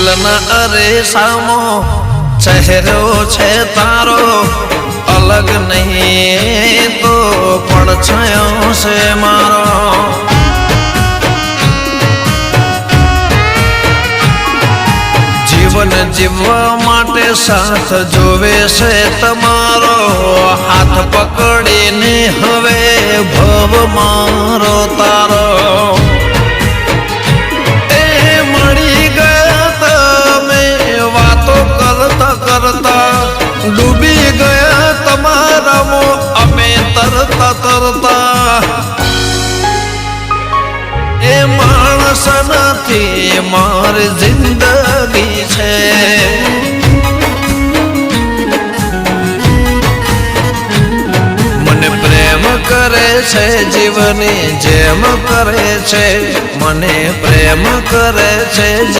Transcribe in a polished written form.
દિલના અરેસામો ચહેરો છે તારો અલગ નહીં તો પડછાયો છે મારો જીવન જીવવા માટે સાથ જોવે છે તમારો હાથ પકડીને હવે ભવ મારો તારો એ મળી ગયા તમે વાતો કરતા કરતા ડૂબી ગયા તમારામાં અમે તરતા તરતા એ માણસ નથી મારી જિંદગી છે મને પ્રેમ કરે છે જીવની જેમ કરે છે મને પ્રેમ કરે છે